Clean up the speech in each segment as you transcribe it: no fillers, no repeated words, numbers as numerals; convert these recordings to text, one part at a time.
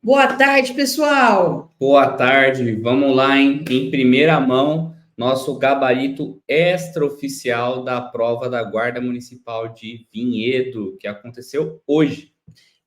Boa tarde, pessoal! Boa tarde, vamos lá, hein? Em primeira mão, nosso gabarito extraoficial da prova da Guarda Municipal de Vinhedo, que aconteceu hoje.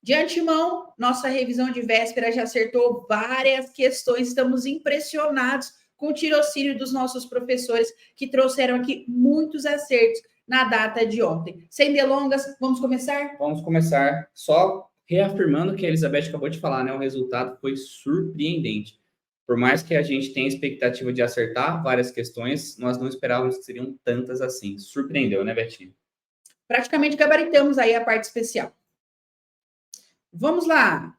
De antemão, nossa revisão de véspera já acertou várias questões. Estamos impressionados com o tirocínio dos nossos professores, que trouxeram aqui muitos acertos na data de ontem. Sem delongas, vamos começar? Vamos começar só reafirmando o que a Elizabeth acabou de falar, né? O resultado foi surpreendente. Por mais que a gente tenha expectativa de acertar várias questões, nós não esperávamos que seriam tantas assim. Surpreendeu, né, Betinho? Praticamente gabaritamos aí a parte especial. Vamos lá!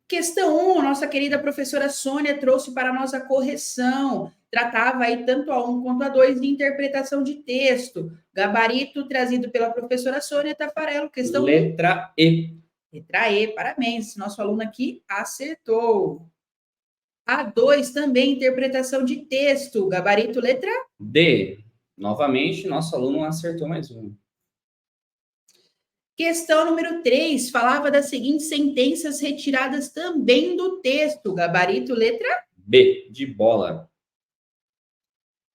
Questão 1, nossa querida professora Sônia trouxe para a nossa correção. Tratava aí tanto a 1 quanto a 2 de interpretação de texto. Gabarito trazido pela professora Sônia Tafarello. Questão 1. Letra E. Letra E, parabéns. Nosso aluno aqui acertou. A 2 também, interpretação de texto. Gabarito, letra D. Novamente, nosso aluno acertou mais um. Questão número 3, falava das seguintes sentenças retiradas também do texto. Gabarito, letra B, de bola.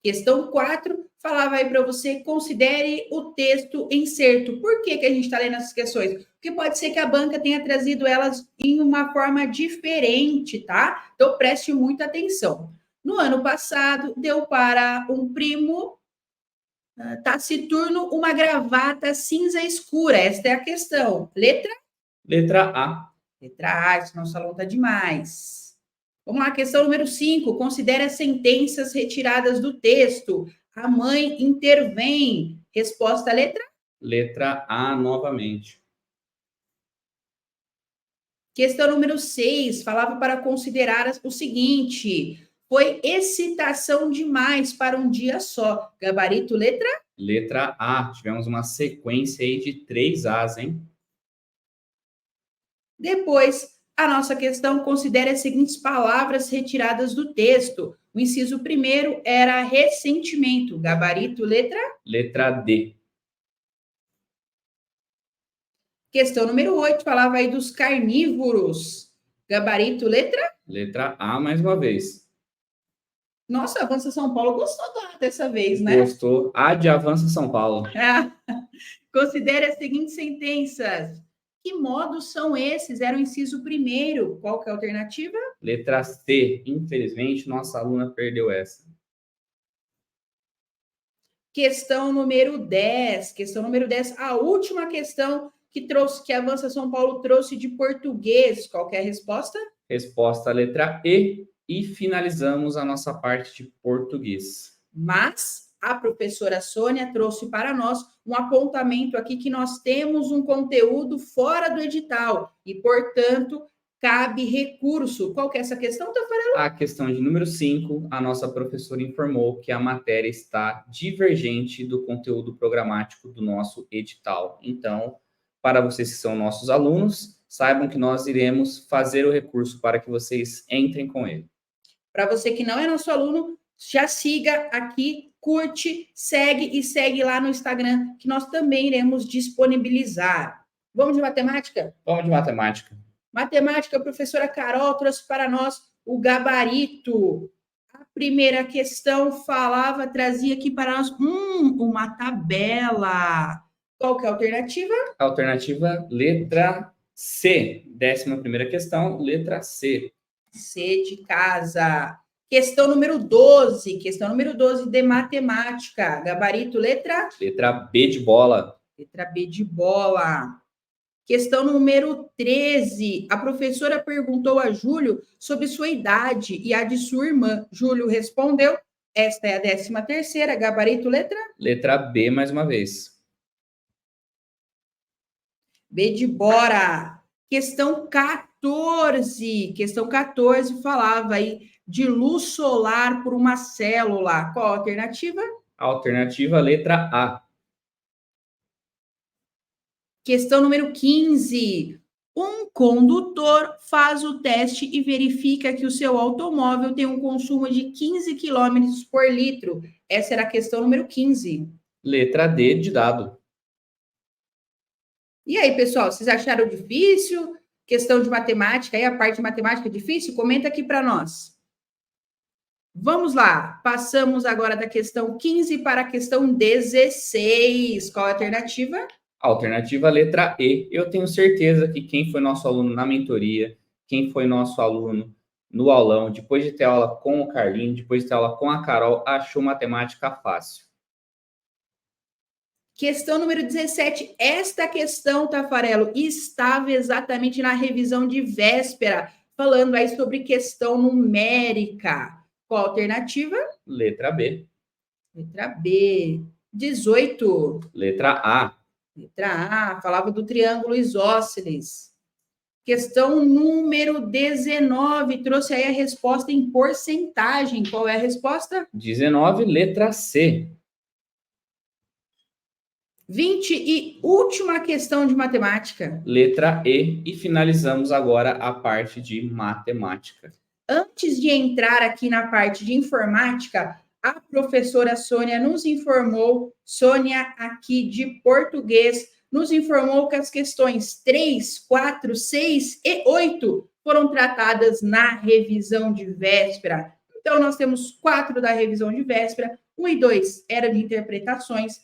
Questão 4, falava aí para você, considere o texto inserto. Por que a gente está lendo essas questões? Porque pode ser que a banca tenha trazido elas em uma forma diferente, tá? Então, preste muita atenção. No ano passado, deu para um primo taciturno uma gravata cinza escura. Esta é a questão. Letra? Letra A. Letra A, esse nosso aluno está demais. Vamos lá, questão número 5. Considere as sentenças retiradas do texto. A mãe intervém. Resposta, letra? Letra A novamente. Questão número 6. Falava para considerar o seguinte. Foi excitação demais para um dia só. Gabarito, letra? Letra A. Tivemos uma sequência aí de 3 As, hein? Depois, a nossa questão considera as seguintes palavras retiradas do texto. O inciso primeiro era ressentimento. Gabarito, letra? Letra D. Questão número 8, falava aí dos carnívoros. Gabarito, letra? Letra A mais uma vez. Nossa, Avança São Paulo gostou dessa vez, né? Gostou. A de Avança São Paulo. Considere as seguintes sentenças. Que modos são esses? Era o inciso primeiro. Qual que é a alternativa? Letra C. Infelizmente, nossa aluna perdeu essa. Questão número 10. Questão número 10. A última questão que a Avança São Paulo trouxe de português. Qual que é a resposta? Resposta letra E. E finalizamos a nossa parte de português. Mas a professora Sônia trouxe para nós um apontamento aqui que nós temos um conteúdo fora do edital e, portanto, cabe recurso. Qual que é essa questão, Tafarello? A questão de número 5, a nossa professora informou que a matéria está divergente do conteúdo programático do nosso edital. Então, para vocês que são nossos alunos, saibam que nós iremos fazer o recurso para que vocês entrem com ele. Para você que não é nosso aluno, já siga aqui, curte, segue lá no Instagram, que nós também iremos disponibilizar. Vamos de matemática? Vamos de matemática. Matemática, a professora Carol trouxe para nós o gabarito. A primeira questão trazia aqui para nós uma tabela. Qual que é a alternativa? Alternativa, letra C. 11ª questão, letra C. C de casa. Questão número 12. Questão número 12 de matemática. Gabarito, letra? Letra B de bola. Letra B de bola. Questão número 13. A professora perguntou a Júlio sobre sua idade e a de sua irmã. Júlio respondeu. Esta é a 13ª. Gabarito, letra? Letra B mais uma vez. B de bora. Questão 14. Questão 14 falava aí de luz solar por uma célula. Qual a alternativa? Alternativa, letra A. Questão número 15. Um condutor faz o teste e verifica que o seu automóvel tem um consumo de 15 km por litro. Essa era a questão número 15. Letra D de dado. E aí, pessoal, vocês acharam difícil? questão de matemática, aí a parte de matemática difícil, comenta aqui para nós. Vamos lá, passamos agora da questão 15 para a questão 16. Qual a alternativa? Alternativa letra E. Eu tenho certeza que quem foi nosso aluno na mentoria, quem foi nosso aluno no aulão, depois de ter aula com o Carlinho, depois de ter aula com a Carol, achou matemática fácil. Questão número 17. Esta questão, Tafarello, estava exatamente na revisão de véspera, falando aí sobre questão numérica. Qual a alternativa? Letra B. Letra B. 18. Letra A. Letra A, falava do triângulo isósceles. Questão número 19, trouxe aí a resposta em porcentagem. Qual é a resposta? 19, letra C. 20 e última questão de matemática. Letra E. E finalizamos agora a parte de matemática. Antes de entrar aqui na parte de informática, a professora Sônia nos informou, Sônia aqui de português, nos informou que as questões 3, 4, 6 e 8 foram tratadas na revisão de véspera. Então, nós temos 4 da revisão de véspera, 1 e 2 era de interpretações,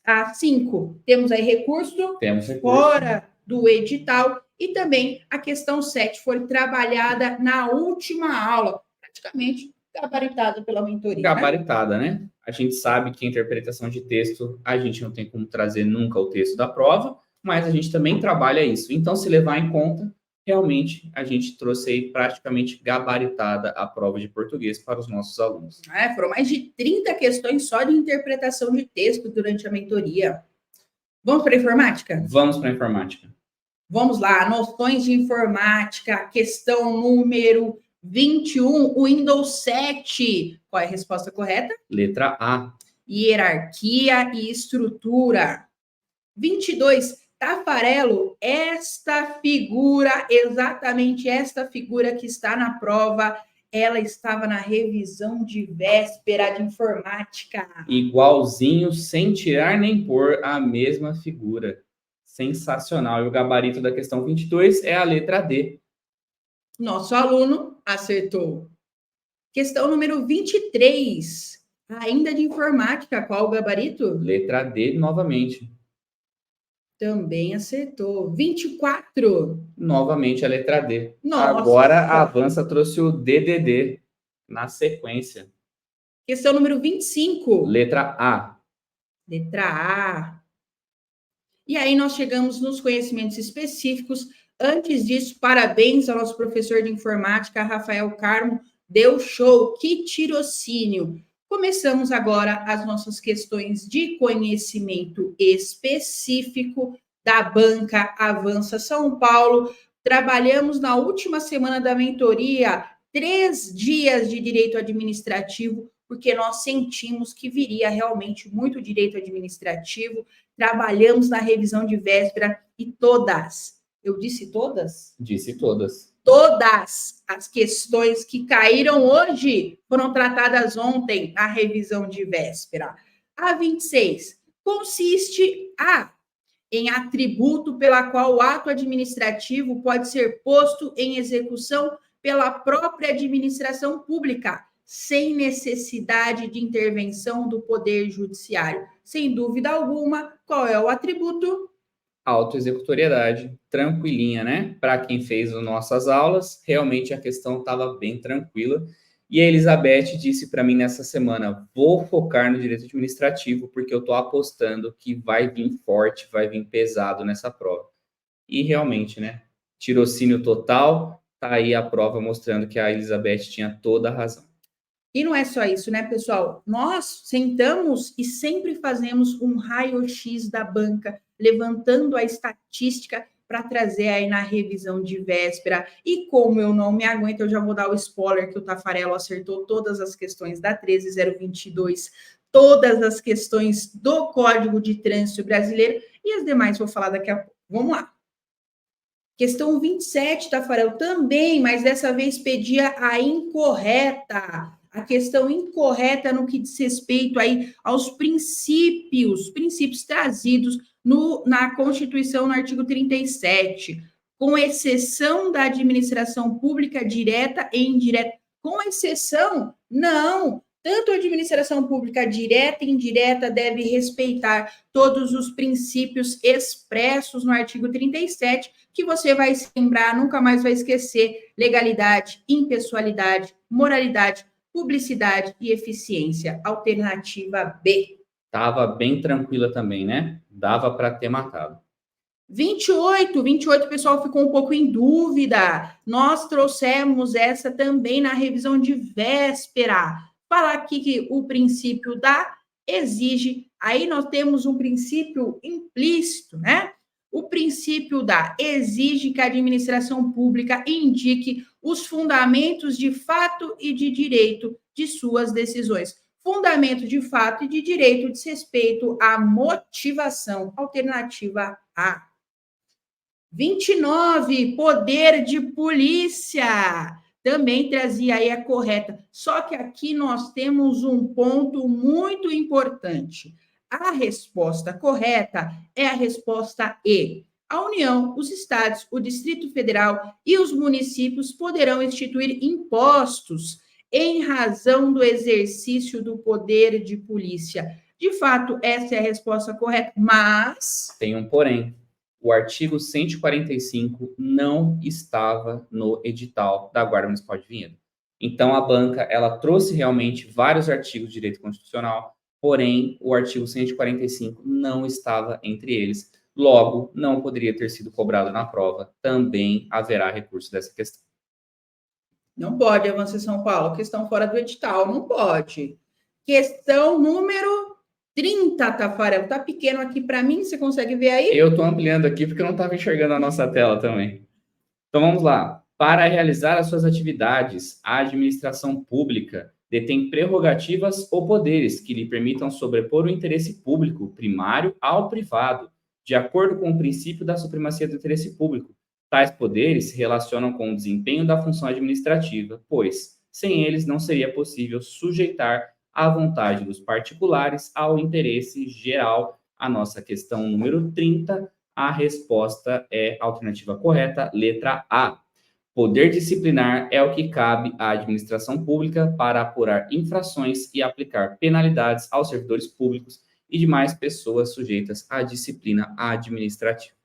a 5 temos aí recurso fora do edital, e também a questão 7 foi trabalhada na última aula, praticamente gabaritada pela mentoria. Gabaritada, né? A gente sabe que a interpretação de texto, a gente não tem como trazer nunca o texto da prova, mas a gente também trabalha isso. Então, se levar em conta, realmente a gente trouxe aí praticamente gabaritada a prova de português para os nossos alunos. Foram mais de 30 questões só de interpretação de texto durante a mentoria. Vamos para a informática? Vamos para a informática. Vamos lá, noções de informática, questão número 21, Windows 7. Qual é a resposta correta? Letra A. Hierarquia e estrutura. 22, Tafarello, esta figura, exatamente esta figura que está na prova, ela estava na revisão de véspera de informática. Igualzinho, sem tirar nem pôr, a mesma figura. Sensacional. E o gabarito da questão 22 é a letra D. Nosso aluno acertou. Questão número 23, ainda de informática, qual o gabarito? Letra D novamente. Também acertou. 24. Novamente a letra D. Nossa. Agora a Avança trouxe o DDD na sequência. Questão número 25. Letra A. Letra A. E aí nós chegamos nos conhecimentos específicos. Antes disso, parabéns ao nosso professor de informática, Rafael Carmo. Deu show, que tirocínio. Começamos agora as nossas questões de conhecimento específico da Banca Avança São Paulo. Trabalhamos na última semana da mentoria 3 dias de direito administrativo, porque nós sentimos que viria realmente muito direito administrativo. Trabalhamos na revisão de véspera e todas, eu disse todas? Disse todas. Todas as questões que caíram hoje foram tratadas ontem na revisão de véspera. A 26 consiste em atributo pela qual o ato administrativo pode ser posto em execução pela própria administração pública, sem necessidade de intervenção do Poder Judiciário. Sem dúvida alguma, qual é o atributo? Autoexecutoriedade, tranquilinha, né? Para quem fez as nossas aulas, realmente a questão estava bem tranquila. E a Elizabeth disse para mim nessa semana, vou focar no direito administrativo, porque eu estou apostando que vai vir forte, vai vir pesado nessa prova. E realmente, né? Tirocínio total, tá aí a prova mostrando que a Elizabeth tinha toda a razão. E não é só isso, né, pessoal? Nós sentamos e sempre fazemos um raio-x da banca, levantando a estatística para trazer aí na revisão de véspera. E como eu não me aguento, eu já vou dar o spoiler que o Tafarello acertou todas as questões da 13022, todas as questões do Código de Trânsito Brasileiro e as demais vou falar daqui a pouco. Vamos lá. Questão 27, Tafarello, também, mas dessa vez pedia a incorreta. A questão incorreta no que diz respeito aí aos princípios trazidos na Constituição, no artigo 37. com exceção da administração pública direta e indireta. Com exceção, não. Tanto a administração pública direta e indireta deve respeitar todos os princípios expressos no artigo 37, que você vai se lembrar, nunca mais vai esquecer: legalidade, impessoalidade, moralidade, publicidade e eficiência. Alternativa B. Tava bem tranquila também, né? Dava para ter matado. 28, o pessoal ficou um pouco em dúvida. Nós trouxemos essa também na revisão de véspera. Falar aqui que o princípio da exige, aí nós temos um princípio implícito, né? O princípio da exige que a administração pública indique os fundamentos de fato e de direito de suas decisões. Fundamento de fato e de direito diz respeito à motivação. Alternativa A. 29, poder de polícia. Também trazia aí a correta. Só que aqui nós temos um ponto muito importante. A resposta correta é a resposta E. A União, os estados, o Distrito Federal e os municípios poderão instituir impostos em razão do exercício do poder de polícia. De fato, essa é a resposta correta, mas... Tem um porém. O artigo 145 não estava no edital da Guarda Municipal de Vinhedo. Então, a banca, ela trouxe realmente vários artigos de direito constitucional, porém, o artigo 145 não estava entre eles. Logo, não poderia ter sido cobrado na prova. Também haverá recurso dessa questão. Não pode, Avança São Paulo. Questão fora do edital, não pode. Questão número 30, Tafarel. Tá pequeno aqui para mim, você consegue ver aí? Eu estou ampliando aqui porque eu não estava enxergando a nossa tela também. Então vamos lá. Para realizar as suas atividades, a administração pública detém prerrogativas ou poderes que lhe permitam sobrepor o interesse público primário ao privado, de acordo com o princípio da supremacia do interesse público. Tais poderes se relacionam com o desempenho da função administrativa, pois, sem eles, não seria possível sujeitar a vontade dos particulares ao interesse geral. A nossa questão número 30, a resposta é a alternativa correta, letra A. Poder disciplinar é o que cabe à administração pública para apurar infrações e aplicar penalidades aos servidores públicos e demais pessoas sujeitas à disciplina administrativa.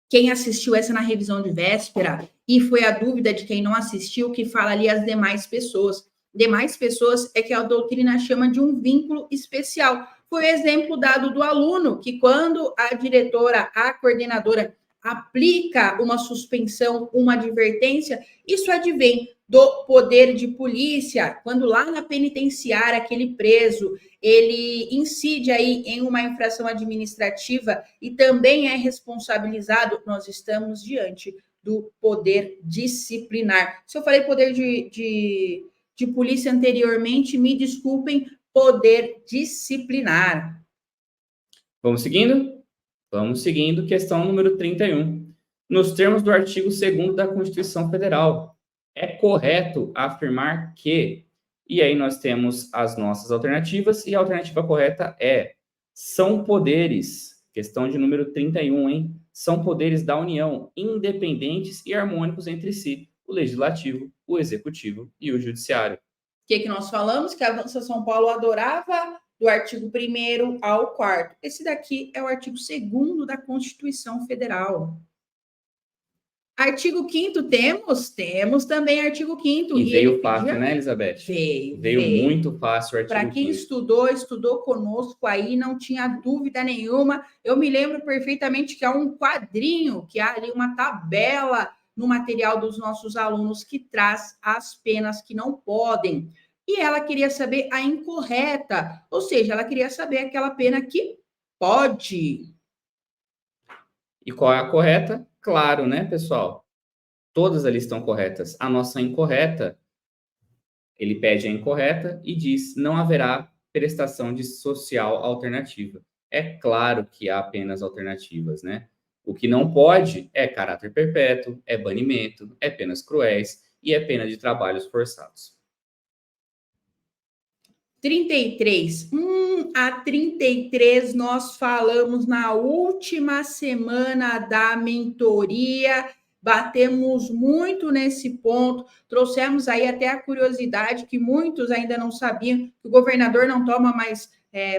Quem assistiu essa na revisão de véspera, e foi a dúvida de quem não assistiu, que fala ali as demais pessoas. Demais pessoas é que a doutrina chama de um vínculo especial. Foi o exemplo dado do aluno, que quando a diretora, a coordenadora, aplica uma suspensão, uma advertência, isso advém do poder de polícia, quando lá na penitenciária, aquele preso, ele incide aí em uma infração administrativa e também é responsabilizado, nós estamos diante do poder disciplinar. Se eu falei poder de polícia anteriormente, me desculpem, poder disciplinar. Vamos seguindo? Vamos seguindo, questão número 31. Nos termos do artigo 2º da Constituição Federal, é correto afirmar que... E aí nós temos as nossas alternativas, e a alternativa correta é: são poderes, questão de número 31, hein? São poderes da União, independentes e harmônicos entre si, o Legislativo, o Executivo e o Judiciário. O que nós falamos? Que a Avança São Paulo adorava do artigo 1º ao 4º. Esse daqui é o artigo 2º da Constituição Federal. Artigo 5º temos também artigo 5º. E veio fácil, né, Elizabeth? Veio muito fácil o artigo 5º. Para quem estudou conosco aí, não tinha dúvida nenhuma. Eu me lembro perfeitamente que há um quadrinho, que há ali uma tabela no material dos nossos alunos que traz as penas que não podem. E ela queria saber a incorreta, ou seja, ela queria saber aquela pena que pode. E qual é a correta? Claro, né, pessoal? Todas ali estão corretas. A nossa incorreta, ele pede a incorreta e diz: não haverá prestação de social alternativa. É claro que há apenas alternativas, né? O que não pode é caráter perpétuo, é banimento, é penas cruéis e é pena de trabalhos forçados. 33. A 33 nós falamos na última semana da mentoria batemos muito nesse ponto, trouxemos aí até a curiosidade que muitos ainda não sabiam, que o governador não toma mais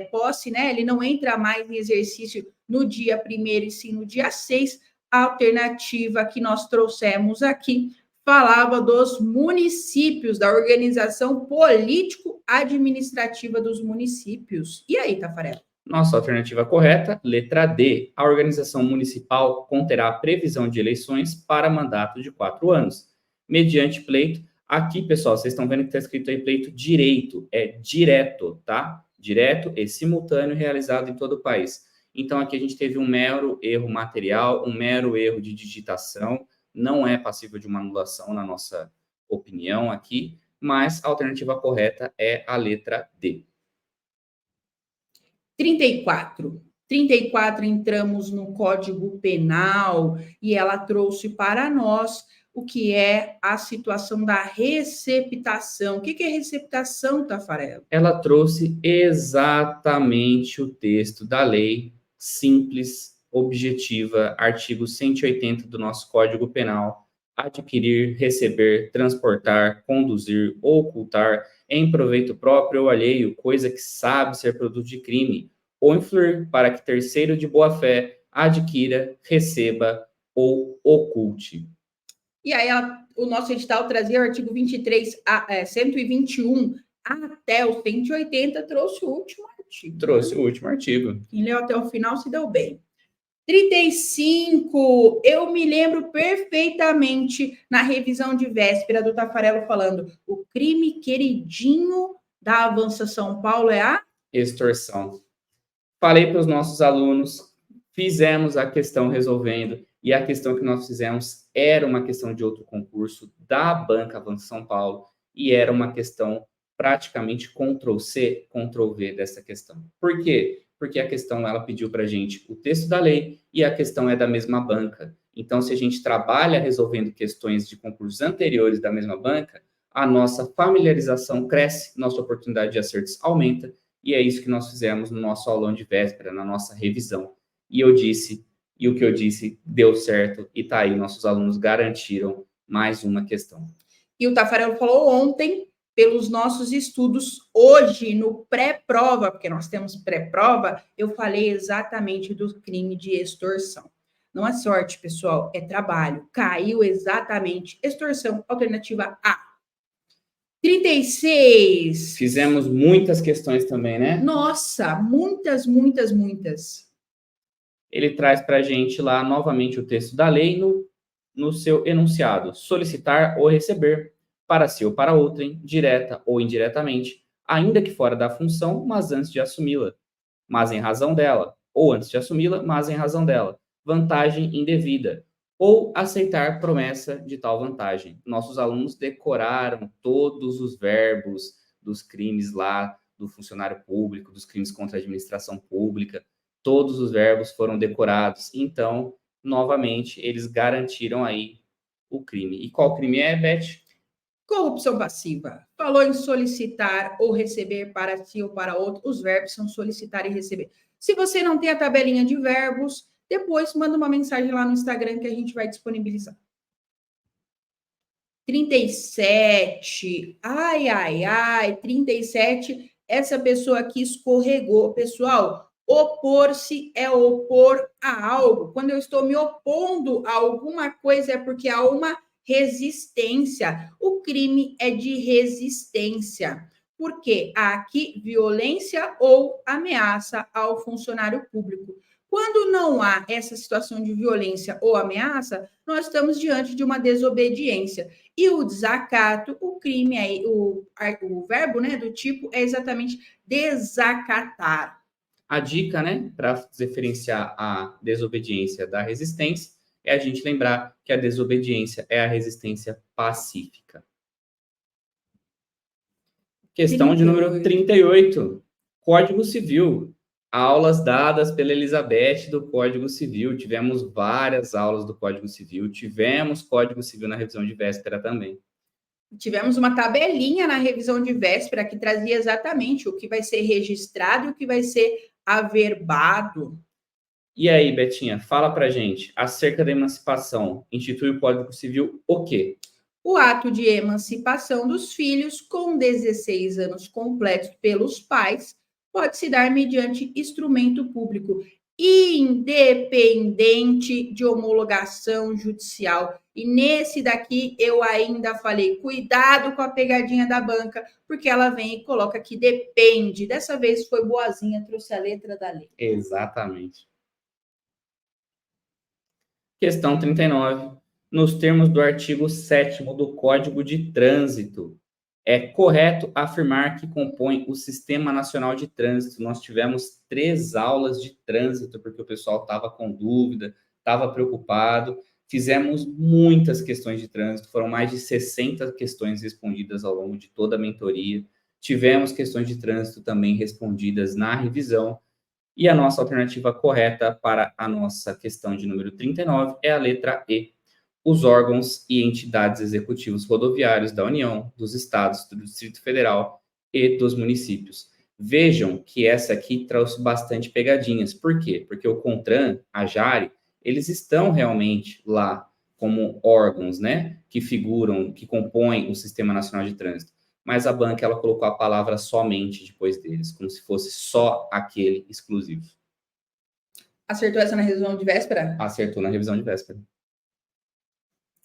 posse, né? Ele não entra mais em exercício no dia 1º e sim no dia 6. A alternativa que nós trouxemos aqui falava dos municípios, da organização político-administrativa dos municípios. E aí, Tafarel? Nossa alternativa correta, letra D. A organização municipal conterá previsão de eleições para mandato de 4 anos, mediante pleito. Aqui, pessoal, vocês estão vendo que está escrito aí pleito direito, é direto, tá? Direto e simultâneo realizado em todo o país. Então, aqui a gente teve um mero erro material, um mero erro de digitação, não é passível de uma anulação na nossa opinião aqui, mas a alternativa correta é a letra D. 34. 34, entramos no Código Penal e ela trouxe para nós o que é a situação da receptação. O que é receptação, Tafarel? Ela trouxe exatamente o texto da lei, simples, objetiva, artigo 180 do nosso Código Penal: adquirir, receber, transportar, conduzir, ocultar, em proveito próprio ou alheio, coisa que sabe ser produto de crime, ou influir para que terceiro de boa-fé adquira, receba ou oculte. E aí, o nosso edital trazia o artigo 23, 121 até o 180, trouxe o último artigo. Trouxe o último artigo. Quem leu até o final se deu bem. 35, eu me lembro perfeitamente na revisão de véspera do Tafarello falando: o crime queridinho da Avança São Paulo é a extorsão. Falei para os nossos alunos, fizemos a questão resolvendo, e a questão que nós fizemos era uma questão de outro concurso da Banca Avança São Paulo, e era uma questão praticamente Ctrl+C, Ctrl+V dessa questão. Por quê? Porque a questão, ela pediu para a gente o texto da lei e a questão é da mesma banca. Então, se a gente trabalha resolvendo questões de concursos anteriores da mesma banca, a nossa familiarização cresce, nossa oportunidade de acertos aumenta, e é isso que nós fizemos no nosso aulão de véspera, na nossa revisão. E o que eu disse deu certo, e tá aí, nossos alunos garantiram mais uma questão. E o Tafarello falou ontem, pelos nossos estudos, hoje, no pré-prova, porque nós temos pré-prova, eu falei exatamente do crime de extorsão. Não é sorte, pessoal, é trabalho. Caiu exatamente extorsão, alternativa A. 36. Fizemos muitas questões também, né? Nossa, muitas, muitas, muitas. Ele traz para a gente lá novamente o texto da lei no seu enunciado: solicitar ou receber, para si ou para outrem, direta ou indiretamente, ainda que fora da função, mas antes de assumi-la, mas em razão dela, ou antes de assumi-la, mas em razão dela, vantagem indevida, ou aceitar promessa de tal vantagem. Nossos alunos decoraram todos os verbos dos crimes lá do funcionário público, dos crimes contra a administração pública, todos os verbos foram decorados. Então, novamente, eles garantiram aí o crime. E qual crime é, Beth? Corrupção passiva. Falou em solicitar ou receber para si ou para outro. Os verbos são solicitar e receber. Se você não tem a tabelinha de verbos, depois manda uma mensagem lá no Instagram que a gente vai disponibilizar. 37. Ai, ai, ai. 37. Essa pessoa aqui escorregou. Pessoal, opor-se é opor a algo. Quando eu estou me opondo a alguma coisa, é porque há uma resistência. O crime é de resistência. Por quê? Há aqui violência ou ameaça ao funcionário público. Quando não há essa situação de violência ou ameaça, nós estamos diante de uma desobediência. E o desacato, o crime, o verbo, né, do tipo é exatamente desacatar. A dica, né, para diferenciar a desobediência da resistência, é a gente lembrar que a desobediência é a resistência pacífica. Questão 38. De número 38. Código Civil. Aulas dadas pela Elizabeth do Código Civil. Tivemos várias aulas do Código Civil. Tivemos Código Civil na revisão de véspera também. Tivemos uma tabelinha na revisão de véspera que trazia exatamente o que vai ser registrado e o que vai ser averbado. E aí, Betinha, fala pra gente, acerca da emancipação, institui o Código Civil o quê? O ato de emancipação dos filhos com 16 anos completos pelos pais pode se dar mediante instrumento público, independente de homologação judicial. E nesse daqui eu ainda falei, cuidado com a pegadinha da banca, porque ela vem e coloca que depende. Dessa vez foi boazinha, trouxe a letra da lei. Exatamente. Questão 39. Nos termos do artigo 7º do Código de Trânsito, é correto afirmar que compõe o Sistema Nacional de Trânsito. Nós tivemos 3 aulas de trânsito, porque o pessoal estava com dúvida, estava preocupado. Fizemos muitas questões de trânsito, foram mais de 60 questões respondidas ao longo de toda a mentoria. Tivemos questões de trânsito também respondidas na revisão. E a nossa alternativa correta para a nossa questão de número 39 é a letra E. Os órgãos e entidades executivos rodoviários da União, dos estados, do Distrito Federal e dos municípios. Vejam que essa aqui trouxe bastante pegadinhas. Por quê? Porque o CONTRAN, a JARE, eles estão realmente lá como órgãos, né, que figuram, que compõem o Sistema Nacional de Trânsito. Mas a banca ela colocou a palavra somente depois deles, como se fosse só aquele exclusivo. Acertou essa na revisão de véspera? Acertou na revisão de véspera.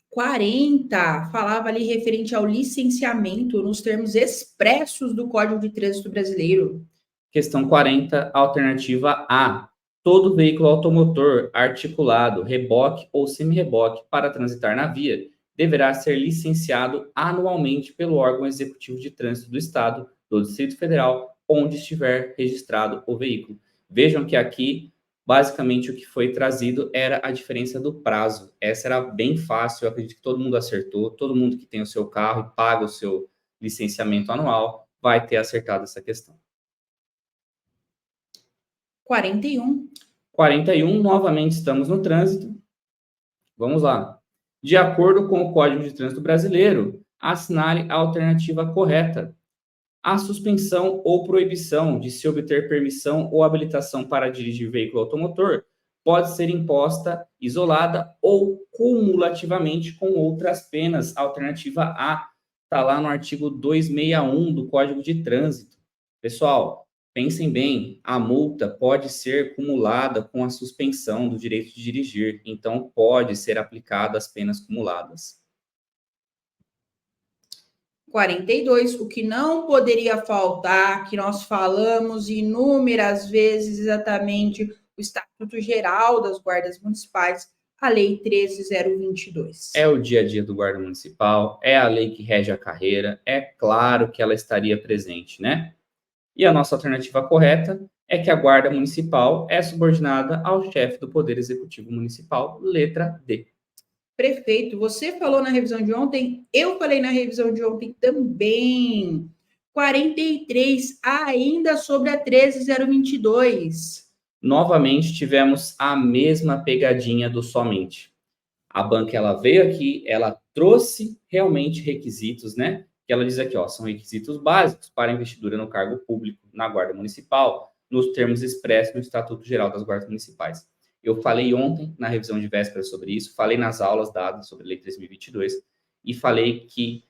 40 falava ali referente ao licenciamento nos termos expressos do Código de Trânsito Brasileiro. Questão 40, alternativa A. Todo veículo automotor articulado, reboque ou semi-reboque para transitar na via deverá ser licenciado anualmente pelo órgão executivo de trânsito do Estado, do Distrito Federal, onde estiver registrado o veículo. Vejam que aqui, basicamente, o que foi trazido era a diferença do prazo. Essa era bem fácil, eu acredito que todo mundo acertou, todo mundo que tem o seu carro e paga o seu licenciamento anual vai ter acertado essa questão. 41. 41, novamente estamos no trânsito. Vamos lá. De acordo com o Código de Trânsito Brasileiro, assinale a alternativa correta. A suspensão ou proibição de se obter permissão ou habilitação para dirigir veículo automotor pode ser imposta isolada ou cumulativamente com outras penas. Alternativa A está lá no artigo 261 do Código de Trânsito. Pessoal, pensem bem, a multa pode ser cumulada com a suspensão do direito de dirigir, então pode ser aplicada as penas cumuladas. 42, o que não poderia faltar, que nós falamos inúmeras vezes, exatamente o Estatuto Geral das Guardas Municipais, a Lei 13.022. É o dia a dia do guarda municipal, é a lei que rege a carreira, é claro que ela estaria presente, né? E a nossa alternativa correta é que a guarda municipal é subordinada ao chefe do Poder Executivo Municipal, letra D. Prefeito, você falou na revisão de ontem, eu falei na revisão de ontem também. 43, ainda sobre a 13.022. Novamente tivemos a mesma pegadinha do somente. A banca ela veio aqui, ela trouxe realmente requisitos, né? Que ela diz aqui, ó, são requisitos básicos para investidura no cargo público na Guarda Municipal, nos termos expressos no Estatuto Geral das Guardas Municipais. Eu falei ontem na revisão de véspera sobre isso, falei nas aulas dadas sobre a Lei 3.022 e falei que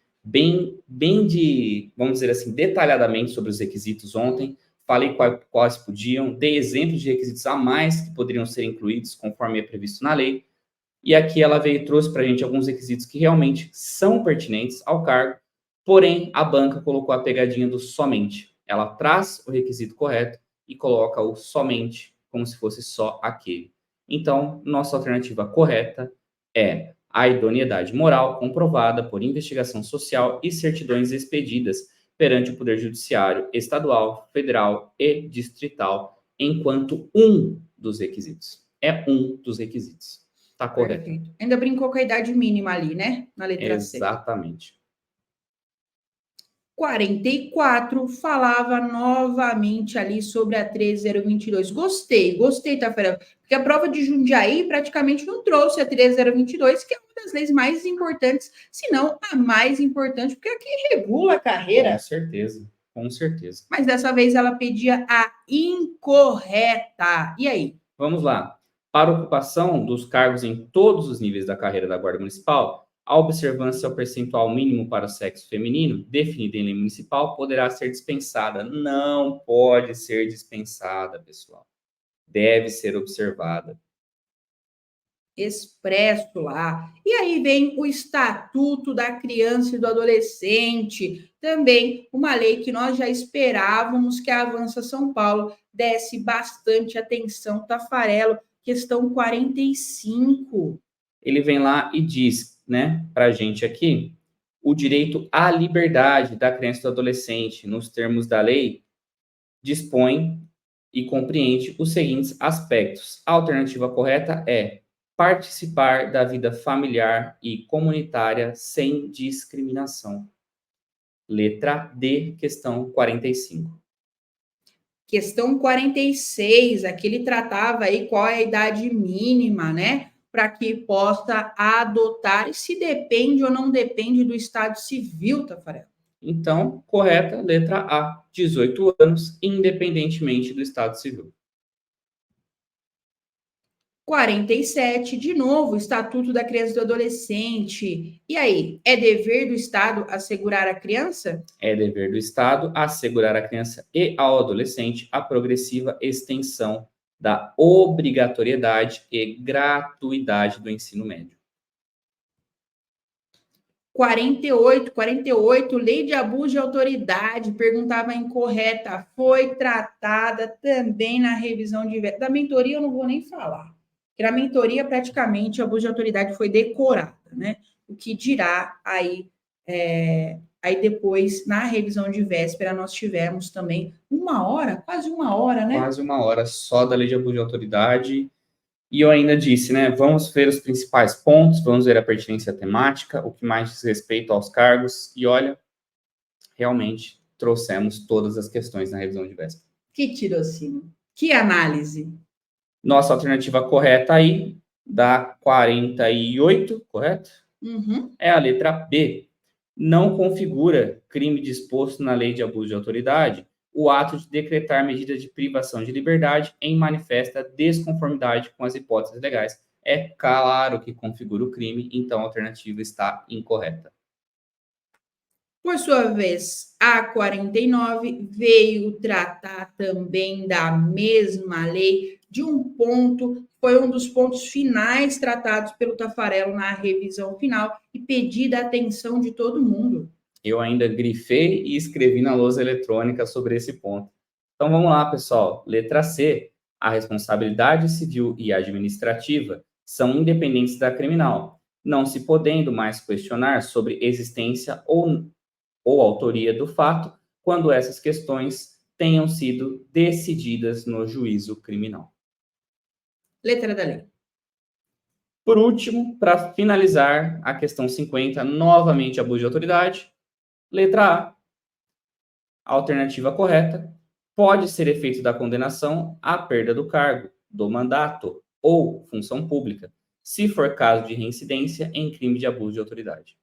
vamos dizer assim, detalhadamente sobre os requisitos ontem, falei quais podiam, dei exemplos de requisitos a mais que poderiam ser incluídos conforme é previsto na lei. E aqui ela veio e trouxe para a gente alguns requisitos que realmente são pertinentes ao cargo, porém a banca colocou a pegadinha do somente. Ela traz o requisito correto e coloca o somente como se fosse só aquele. Então, nossa alternativa correta é a idoneidade moral comprovada por investigação social e certidões expedidas perante o Poder Judiciário estadual, federal e distrital, enquanto um dos requisitos. É um dos requisitos. Tá correto. Perfeito. Ainda brincou com a idade mínima ali, né? Na letra C. Exatamente. 44 falava novamente ali sobre a 13.022. Gostei, Tafarel. Porque a prova de Jundiaí praticamente não trouxe a 13.022, que é uma das leis mais importantes, se não a mais importante, porque aqui regula a carreira. Com certeza, com certeza. Mas dessa vez ela pedia a incorreta. E aí? Vamos lá. Para ocupação dos cargos em todos os níveis da carreira da Guarda Municipal, a observância ao percentual mínimo para o sexo feminino, definida em lei municipal, poderá ser dispensada. Não pode ser dispensada, pessoal. Deve ser observada. Expresso lá. E aí vem o Estatuto da Criança e do Adolescente, também uma lei que nós já esperávamos que a Avança São Paulo desse bastante atenção. Tafarelo, questão 45. Ele vem lá e diz, né, para a gente aqui, o direito à liberdade da criança e do adolescente, nos termos da lei, dispõe e compreende os seguintes aspectos. A alternativa correta é participar da vida familiar e comunitária sem discriminação. Letra D, questão 45. Questão 46, aqui ele tratava aí qual é a idade mínima, né? Para que possa adotar e se depende ou não depende do estado civil, Tafarel. Então, correta, letra A, 18 anos, independentemente do estado civil. 47, de novo, Estatuto da Criança e do Adolescente. E aí, é dever do Estado assegurar a criança? É dever do Estado assegurar à criança e ao adolescente a progressiva extensão da obrigatoriedade e gratuidade do ensino médio. 48, lei de abuso de autoridade, perguntava incorreta, foi tratada também na revisão de... Da mentoria eu não vou nem falar, porque na mentoria praticamente o abuso de autoridade foi decorada, né? O que dirá aí, aí depois, na revisão de véspera, nós tivemos também quase uma hora, né? Quase uma hora só da lei de abuso de autoridade. E eu ainda disse, né, vamos ver os principais pontos, vamos ver a pertinência temática, o que mais diz respeito aos cargos, e olha, realmente trouxemos todas as questões na revisão de véspera. Que tirocínio, que análise. Nossa alternativa correta aí, da 48, correto? Uhum. É a letra B. Não configura crime disposto na lei de abuso de autoridade o ato de decretar medida de privação de liberdade em manifesta desconformidade com as hipóteses legais. É claro que configura o crime, então a alternativa está incorreta. Por sua vez, a 49 veio tratar também da mesma lei, de um ponto, foi um dos pontos finais tratados pelo Tafarelo na revisão final e pedida a atenção de todo mundo. Eu ainda grifei e escrevi na lousa eletrônica sobre esse ponto. Então vamos lá, pessoal. Letra C. A responsabilidade civil e administrativa são independentes da criminal, não se podendo mais questionar sobre existência ou autoria do fato quando essas questões tenham sido decididas no juízo criminal. Letra da lei. Por último, para finalizar, a questão 50, novamente abuso de autoridade. Letra A. A alternativa correta pode ser efeito da condenação à perda do cargo, do mandato ou função pública, se for caso de reincidência em crime de abuso de autoridade.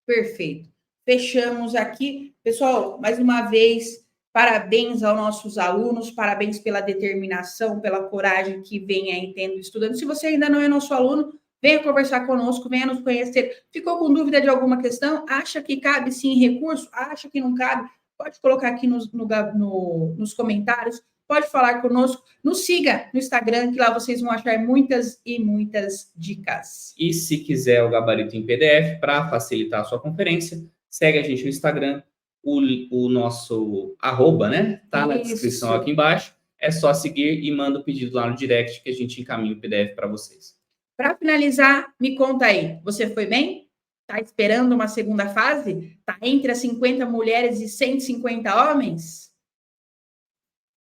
Perfeito. Fechamos aqui. Pessoal, mais uma vez, parabéns aos nossos alunos, parabéns pela determinação, pela coragem que vem aí tendo estudando. Se você ainda não é nosso aluno, venha conversar conosco, venha nos conhecer. Ficou com dúvida de alguma questão? Acha que cabe sim recurso? Acha que não cabe? Pode colocar aqui nos comentários, pode falar conosco. Nos siga no Instagram, que lá vocês vão achar muitas e muitas dicas. E se quiser o gabarito em PDF para facilitar a sua conferência, segue a gente no Instagram, o nosso @, né? Tá na descrição aqui embaixo. É só seguir e manda o pedido lá no direct que a gente encaminha o PDF para vocês. Para finalizar, me conta aí, você foi bem? Está esperando uma segunda fase? Está entre as 50 mulheres e 150 homens?